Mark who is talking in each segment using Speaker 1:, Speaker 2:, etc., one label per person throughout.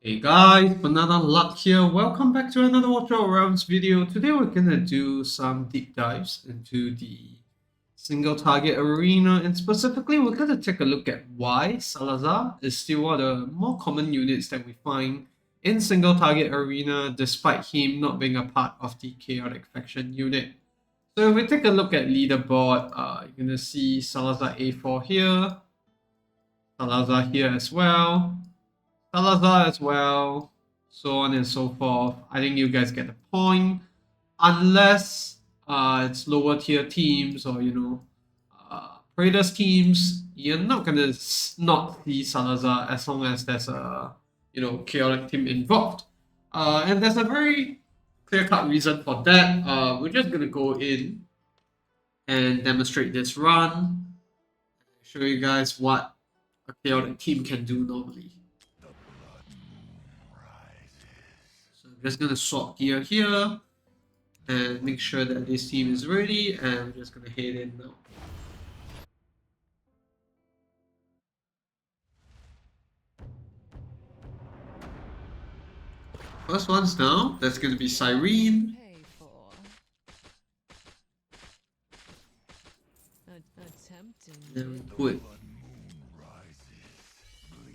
Speaker 1: Hey guys, Banana Luck here. Welcome back to another Watch Out Rounds video. Today we're gonna do some deep dives into the single target arena, and specifically we're gonna take a look at why Salazar is still one of the more common units that we find in single target arena, despite him not being a part of the chaotic faction unit. So if we take a look at leaderboard, you're gonna see Salazar A4 here, Salazar here as well. Salazar as well, so on and so forth. I think you guys get the point. Unless it's lower tier teams or Praetor's teams, you're not gonna not see Salazar as long as there's a chaotic team involved. And there's a very clear cut reason for that. We're just gonna go in and demonstrate this run, show you guys what a chaotic team can do normally. So I'm just gonna swap gear here and make sure that this team is ready, and I'm just gonna head in now. First one's down, that's gonna be Cyrene. Then we put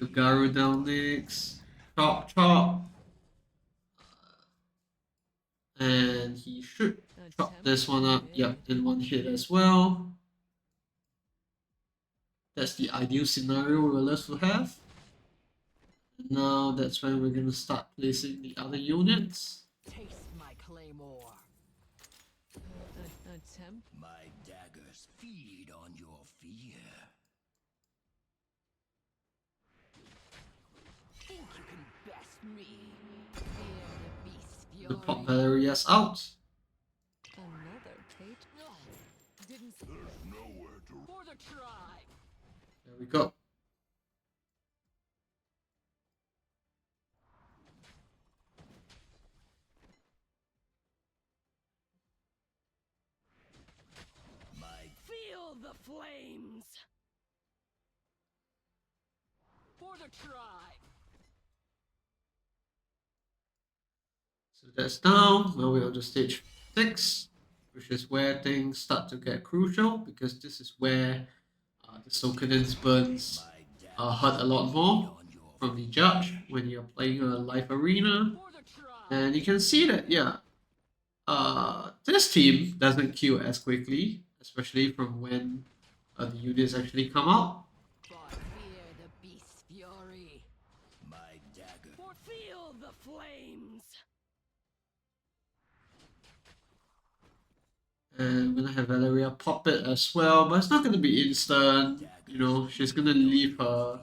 Speaker 1: the Garu down next. Chop chop. And he should chop this one up, yep, in one hit as well. That's the ideal scenario we will love to have. Now that's when we're gonna start placing the other units.
Speaker 2: Taste my claymore. Attempt. My daggers feed on your fear. Think you can best me? Fear the beast's fury.
Speaker 1: The pop Valeria's out.
Speaker 2: Another Kate? No. Didn't. There's nowhere to. For the tribe.
Speaker 1: There we go.
Speaker 2: Feel the flames. For the tribe.
Speaker 1: So that's down. Now we're on to stage 6, which is where things start to get crucial, because this is where the Sokanen's burns hurt a lot more from the judge when you're playing a live arena. And you can see that, yeah, this team doesn't kill as quickly, especially from when the units actually come out.
Speaker 2: For fear the beast's fury. My dagger. For feel the flames.
Speaker 1: And we're gonna have Valeria pop it as well, but it's not gonna be instant. You know, she's gonna leave her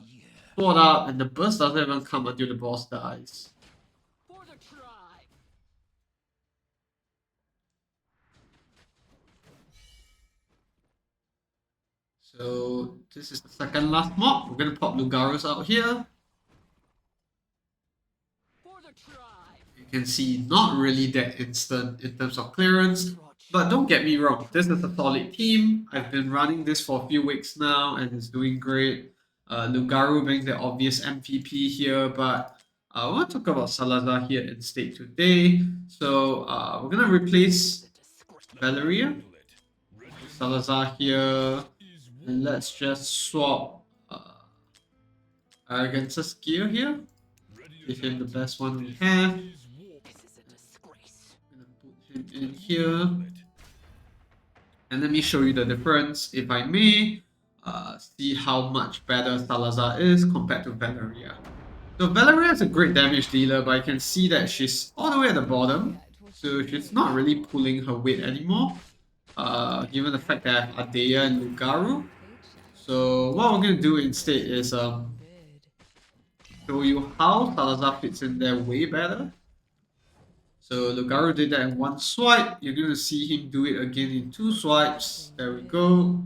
Speaker 1: sword up, and the burst doesn't even come until the boss dies.
Speaker 2: For the tribe.
Speaker 1: So this is the second last mob. We're gonna pop Lugarus out here.
Speaker 2: For the tribe.
Speaker 1: You can see not really that instant in terms of clearance. But don't get me wrong, this is a solid team. I've been running this for a few weeks now and it's doing great. Lugaru being the obvious MVP here, but I want to talk about Salazar here instead today. So we're going to replace Valeria, Salazar here, and let's just swap Arrogance's gear here. Give him the best one we have. Put him in here. And let me show you the difference, if I may. See how much better Salazar is compared to Valeria. So Valeria is a great damage dealer, but I can see that she's all the way at the bottom. So she's not really pulling her weight anymore. Given the fact that I have Adea and Lugaru. So what we're going to do instead is show you how Salazar fits in there way better. So Lugaru did that in one swipe. You're going to see him do it again in 2 swipes. There we go.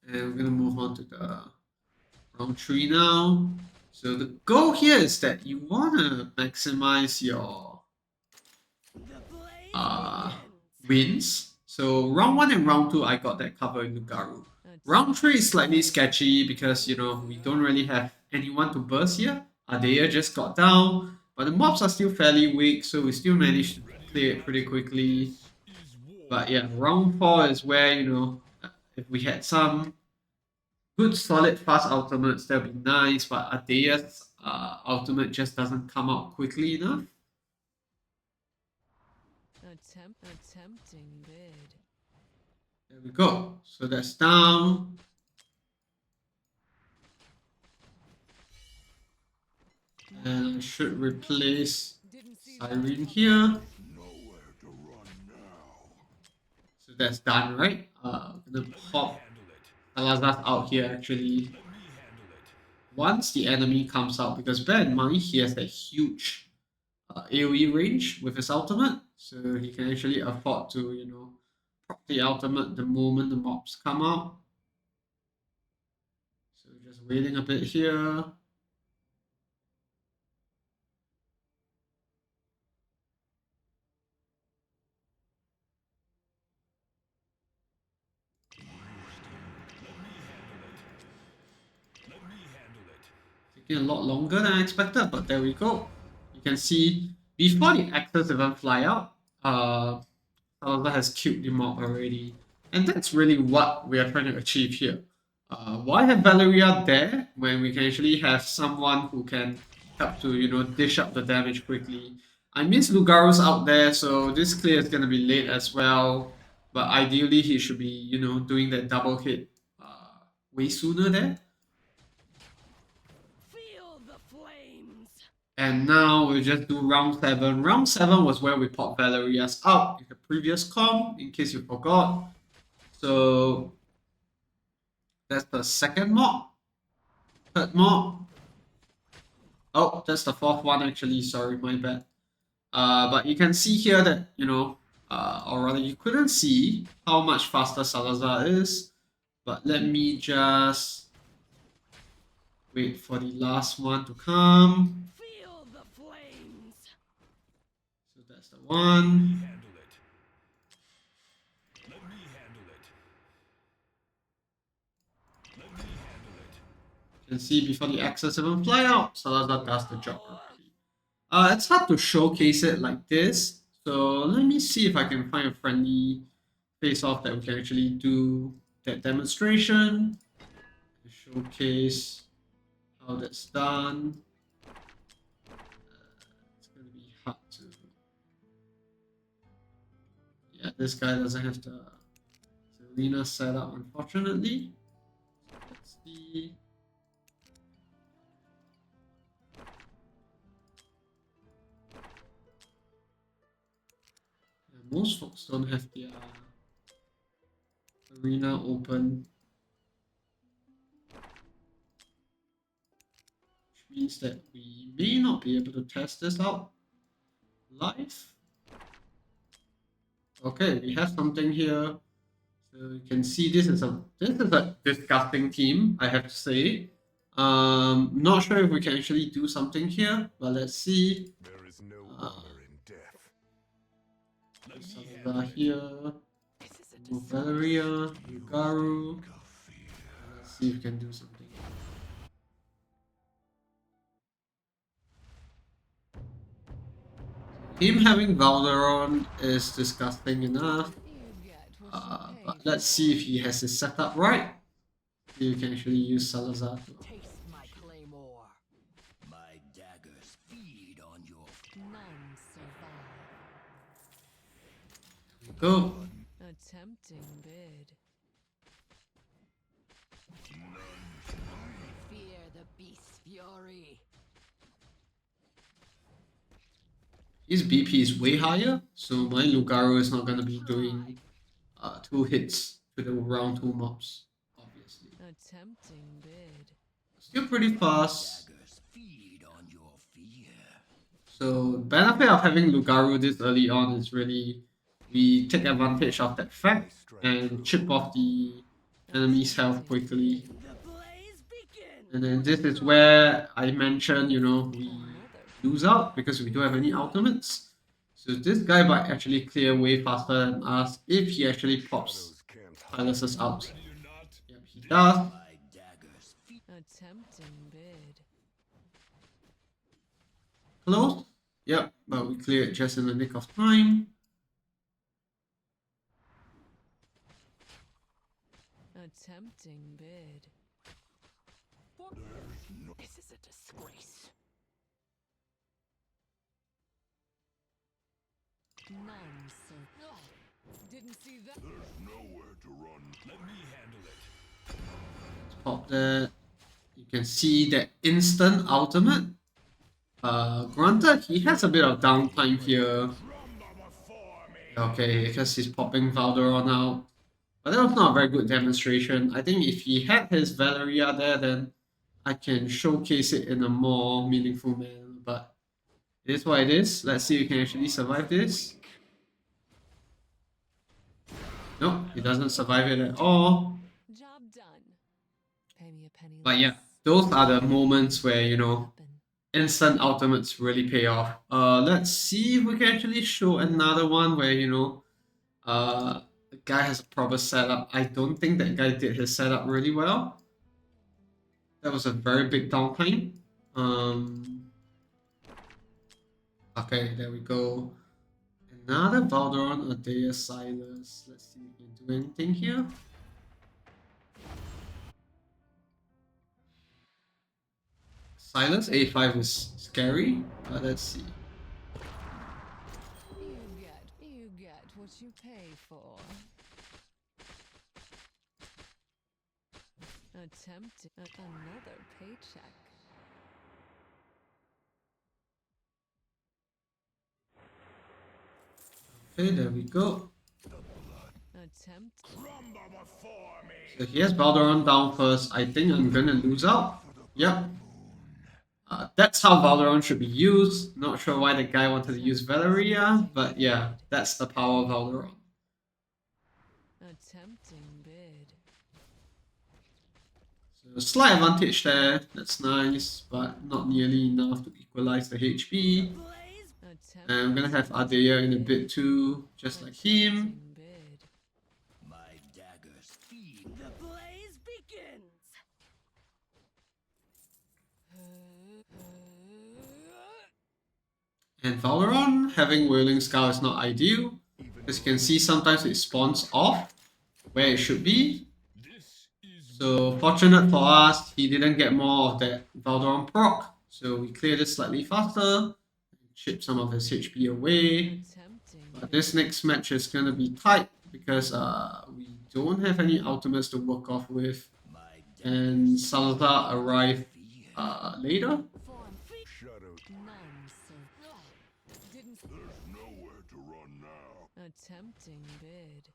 Speaker 1: And we're going to move on to the round 3 now. So the goal here is that you want to maximize your wins. So round 1 and round 2, I got that covered in Lugaru. Round 3 is slightly sketchy because, you know, we don't really have anyone to burst here. Adair just got down, but the mobs are still fairly weak, so we still managed to clear it pretty quickly. But yeah, round 4 is where, if we had some good solid fast ultimates, that would be nice, but Adair's ultimate just doesn't come out quickly enough.
Speaker 2: Attempting bid.
Speaker 1: There we go. So that's down. And I should replace Siren here. So that's done, right? I'm gonna pop Salazar out here actually. Once the enemy comes out, because bear in mind he has a huge AoE range with his ultimate, so he can actually afford to, proc the ultimate the moment the mobs come out. So just waiting a bit here. Taking a lot longer than I expected, but there we go. You can see before the actors even fly out, Salazar has killed the mob already. And that's really what we are trying to achieve here. Why have Valeria there when we can actually have someone who can help to, dish up the damage quickly? I miss Lugaro's out there, so this clear is going to be late as well. But ideally, he should be, doing that double hit way sooner there.
Speaker 2: Feel the flames.
Speaker 1: And now we'll just do round 7. Round 7 was where we popped Valeria's out in the previous comp, in case you forgot. So that's the second mob. Third mob. Oh, that's the fourth one actually. Sorry, my bad. But you can see here that, or rather you couldn't see how much faster Salazar is. But let me just wait for the last one to come.
Speaker 2: Feel the flames.
Speaker 1: So that's the one. You can see before the axes even fly out, Salazar does the job already. It's hard to showcase it like this, so let me see if I can find a friendly face-off that we can actually do that demonstration. Showcase how that's done. It's gonna be hard to. Yeah, this guy doesn't have the arena set up, unfortunately. Let's see. Most folks don't have their arena open, which means that we may not be able to test this out live. Okay, we have something here. So you can see this is a disgusting team, I have to say. Not sure if we can actually do something here, but let's see.
Speaker 3: There is no honor in death.
Speaker 1: Salazar here. Valeria, Lugaru. Let's see if we can do something. Him having Valderon is disgusting enough. But let's see if he has his setup right. You can actually use Salazar to
Speaker 2: Taste my claymore. My daggers feed on your none survive.
Speaker 1: go.
Speaker 2: Attempting bid. Fear the beast's fury.
Speaker 1: His BP is way higher, so my Lugaru is not gonna be doing 2 hits to the round 2 mobs, obviously.
Speaker 2: Attempting bid.
Speaker 1: Still pretty fast.
Speaker 2: Daggers feed on your fear.
Speaker 1: So benefit of having Lugaru this early on is really we take advantage of that fact and chip off the enemy's health quickly.
Speaker 2: The blaze begin.
Speaker 1: And then this is where I mentioned, we lose out because we don't have any ultimates. So this guy might actually clear way faster than us if he actually pops Silas's out. Yep, he does.
Speaker 2: My daggers feed. Attempting bid.
Speaker 1: close. Yep, but we cleared just in the nick of time.
Speaker 2: A tempting bid. This is a disgrace. Nonsense. Didn't see that.
Speaker 3: There's nowhere to run. Let me handle it.
Speaker 1: Pop that. You can see that instant ultimate. Granted, he has a bit of downtime here. Okay, because he's popping Valderon out. But that was not a very good demonstration. I think if he had his Valeria there, then I can showcase it in a more meaningful manner. But it is what it is. Let's see if we can actually survive this. Nope, he doesn't survive it at all.
Speaker 2: Job done. Pay me a penny
Speaker 1: But yeah,
Speaker 2: less.
Speaker 1: those are the moments where, you know, instant ultimates really pay off. Let's see if we can actually show another one where, you know, the guy has a proper setup. I don't think that guy did his setup really well. That was a very big downtime. Okay, there we go. Another Valderon Adea Silas. Let's see if we can do anything here. Silas A5 is scary, but let's see.
Speaker 2: You get what you pay for. Attempting another paycheck.
Speaker 1: Okay, there we go.
Speaker 2: Attempt.
Speaker 1: So he has Valderon down first. I think I'm gonna lose out. Yep. That's how Valderon should be used. Not sure why the guy wanted to use Valeria, but yeah, that's the power of Valderon.
Speaker 2: Attempting bid.
Speaker 1: So slight advantage there. That's nice, but not nearly enough to equalize the HP.
Speaker 2: Attempt.
Speaker 1: And I'm gonna have Adea in a bit too, just like him.
Speaker 2: Attempting bid.
Speaker 3: My daggers feed.
Speaker 2: The blaze begins.
Speaker 1: And Valderon, having Wailing Skull is not ideal. As you can see, sometimes it spawns off where it should be.
Speaker 3: This is
Speaker 1: So fortunate for us, he didn't get more of that Valderon proc. So we cleared it slightly faster, chip some of his HP away.
Speaker 2: Attempting
Speaker 1: But this next match is gonna be tight because we don't have any ultimates to work off with.
Speaker 3: my
Speaker 1: And Salazar arrived later.
Speaker 2: form.
Speaker 3: shadow.
Speaker 2: Nonsense. Didn't.
Speaker 3: There's nowhere to run now.
Speaker 2: Attempting bid.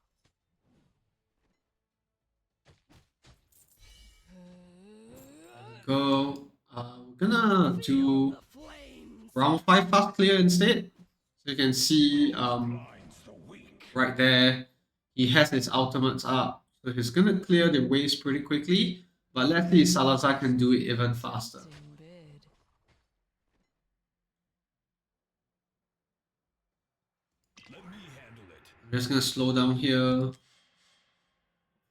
Speaker 1: Go. We're gonna do
Speaker 2: The flames.
Speaker 1: round 5 fast clear instead. So you can see
Speaker 3: Blinds the weak.
Speaker 1: right there, he has his ultimates up. So he's gonna clear the waves pretty quickly. But let's see if Salazar can do it even faster.
Speaker 2: Attempting bid.
Speaker 3: Let me handle it.
Speaker 1: I'm just gonna slow down here.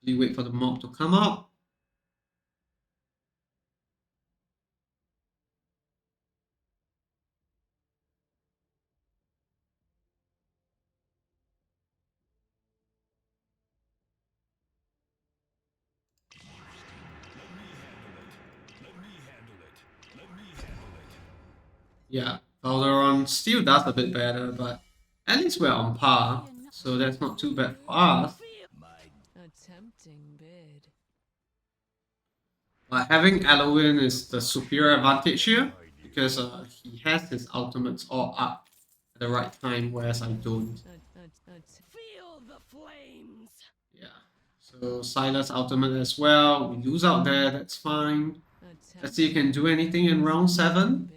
Speaker 1: We wait for the mob to come up.
Speaker 3: Let me handle it. Let me handle it.
Speaker 1: Yeah, Valderon still does a bit better, but at least we're on par. So that's not too bad for us.
Speaker 3: My
Speaker 2: Attempting bid.
Speaker 1: But having Eloin is the superior advantage here because he has his ultimates all up at the right time, whereas I don't.
Speaker 2: Feel the flames.
Speaker 1: Yeah. So Silas ultimate as well. We lose out there, that's fine. Let's see if you can do anything in round 7.
Speaker 2: Bid.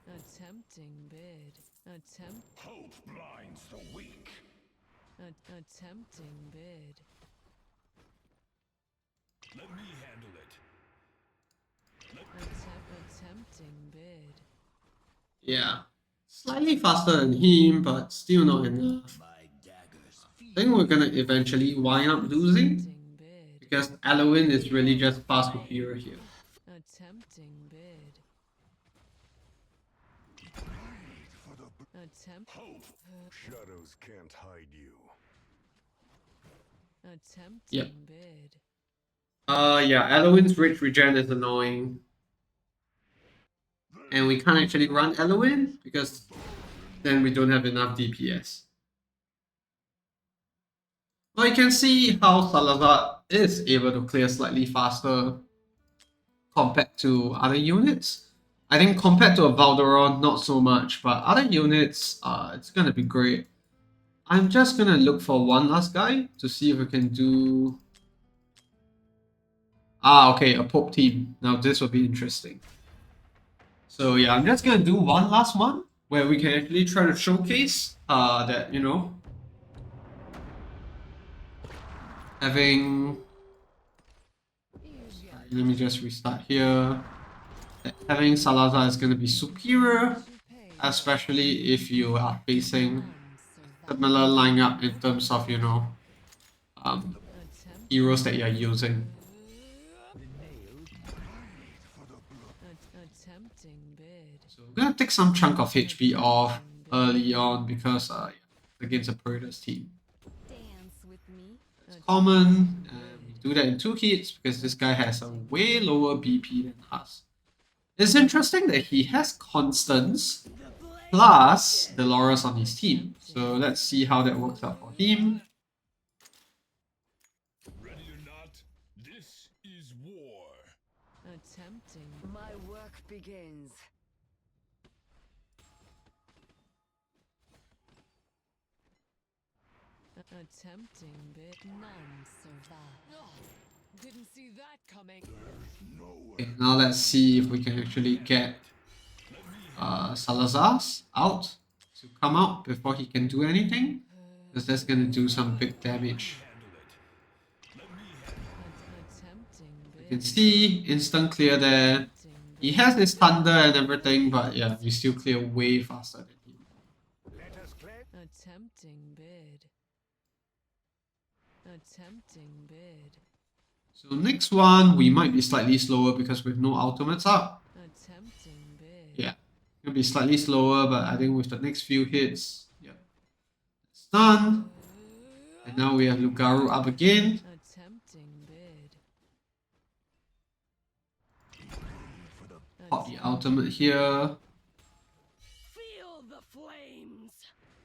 Speaker 2: Attempting bid.
Speaker 3: hope blinds the weak.
Speaker 2: Attempting bid.
Speaker 3: Let me handle it.
Speaker 2: Attempting bid.
Speaker 1: Yeah. Slightly faster than him, but still not enough.
Speaker 3: My daggers
Speaker 1: I
Speaker 3: feed.
Speaker 1: think we're gonna eventually wind up losing
Speaker 2: Attempting bid.
Speaker 1: because Eloin is really just far superior here.
Speaker 2: Attempting bid. Attempt.
Speaker 3: Hope. Shadows can't hide you.
Speaker 2: Attempting
Speaker 1: Yep.
Speaker 2: bid.
Speaker 1: Yeah, Eloin's Rage Regen is annoying. And we can't actually run Eloin because then we don't have enough DPS. Well, you can see how Salazar is able to clear slightly faster compared to other units. I think compared to a Valderon, not so much, but other units, it's gonna be great. I'm just gonna look for one last guy to see if we can do. Ah, okay, a Pope team. Now this will be interesting. So yeah, I'm just gonna do one last one where we can actually try to showcase that having. Sorry, let me just restart here. That having Salazar is gonna be superior, especially if you are facing similar lineup in terms of um, heroes that you're using.
Speaker 2: Attempting bid.
Speaker 1: So we're gonna take some chunk of HP off early on because against a Predators team.
Speaker 4: Dance with me.
Speaker 1: It's common, and we do that in 2 hits because this guy has a way lower BP than us. It's interesting that he has Constance plus Dolores on his team. So let's see how that works out for him.
Speaker 3: Ready or not, this is war.
Speaker 2: Attempting.
Speaker 4: My work begins.
Speaker 2: Attempting bid.
Speaker 4: None survive.
Speaker 2: Oh, didn't see that coming.
Speaker 1: Okay, now let's see if we can actually get Salazar's out to come out before he can do anything. Because that's gonna do some big damage.
Speaker 2: Attempting
Speaker 1: You
Speaker 2: bid.
Speaker 1: can see instant clear there. He has his thunder and everything, but yeah, we still clear way faster than him.
Speaker 2: Attempting bid. Attempting bid.
Speaker 1: So next one, we might be slightly slower because with no ultimates up.
Speaker 2: Attempting bid.
Speaker 1: Yeah, it'll be slightly slower, but I think with the next few hits, yeah, it's done. And now we have Lugaru up again.
Speaker 2: Attempting bid.
Speaker 1: Pop the ultimate here.
Speaker 2: Feel the flames.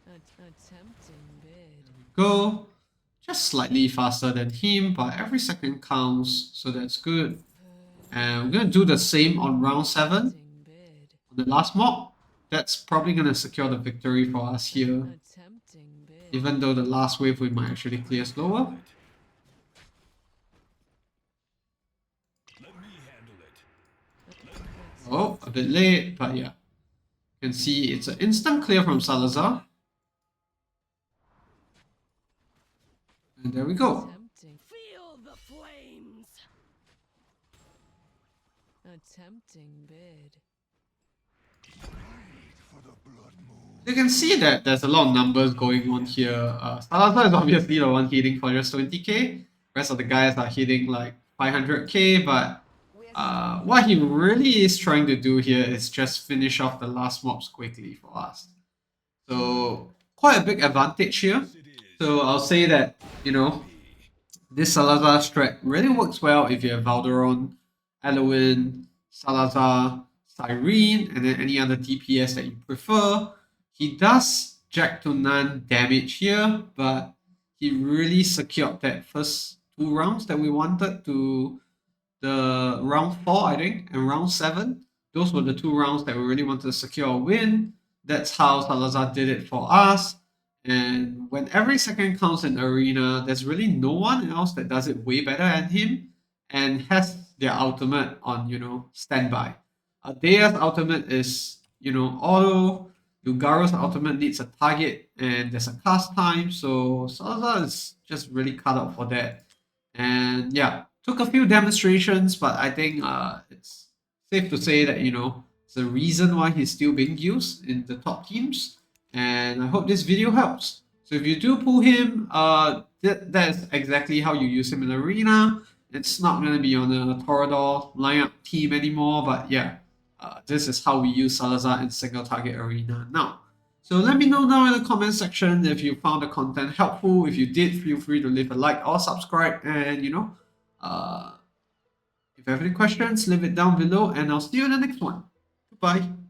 Speaker 2: Attempting bid.
Speaker 1: Go. Just slightly faster than him, but every second counts, so that's good. And we're gonna do the same on round 7
Speaker 2: Attempting bid.
Speaker 1: on the last mob. That's probably gonna secure the victory for us here.
Speaker 2: Attempting bid.
Speaker 1: Even though the last wave we might actually clear slower.
Speaker 3: Let me handle it.
Speaker 1: Oh, a bit late, but yeah. You can see it's an instant clear from Salazar. And there we go.
Speaker 2: Attempting. Feel the flames. Attempting bid.
Speaker 1: You can see that there's a lot of numbers going on here. Salazar is obviously the one hitting for just 20k. Rest of the guys are hitting like 500k, but what he really is trying to do here is just finish off the last mobs quickly for us. So quite a big advantage here. So I'll say that, this Salazar strat really works well if you have Valderon, Eloin, Salazar, Cyrene, and then any other DPS that you prefer. He does Jack to none damage here, but he really secured that first 2 rounds that we wanted to the round 4, I think, and round 7. Those were the 2 rounds that we really wanted to secure a win. That's how Salazar did it for us. And when every second counts in arena, there's really no one else that does it way better than him and has their ultimate on, standby. Dea's ultimate is, auto. Lugaro's ultimate needs a target and there's a cast time, so Salazar is just really cut out for that. And yeah, took a few demonstrations, but I think it's safe to say that, it's the reason why he's still being used in the top teams. And I hope this video helps. So if you do pull him, that's exactly how you use him in arena. It's not going to be on a Torador lineup team anymore, but yeah, this is how we use Salazar in single target arena now. So let me know down in the comment section if you found the content helpful. If you did, feel free to leave a like or subscribe. And if you have any questions, leave it down below, and I'll see you in the next one. Goodbye.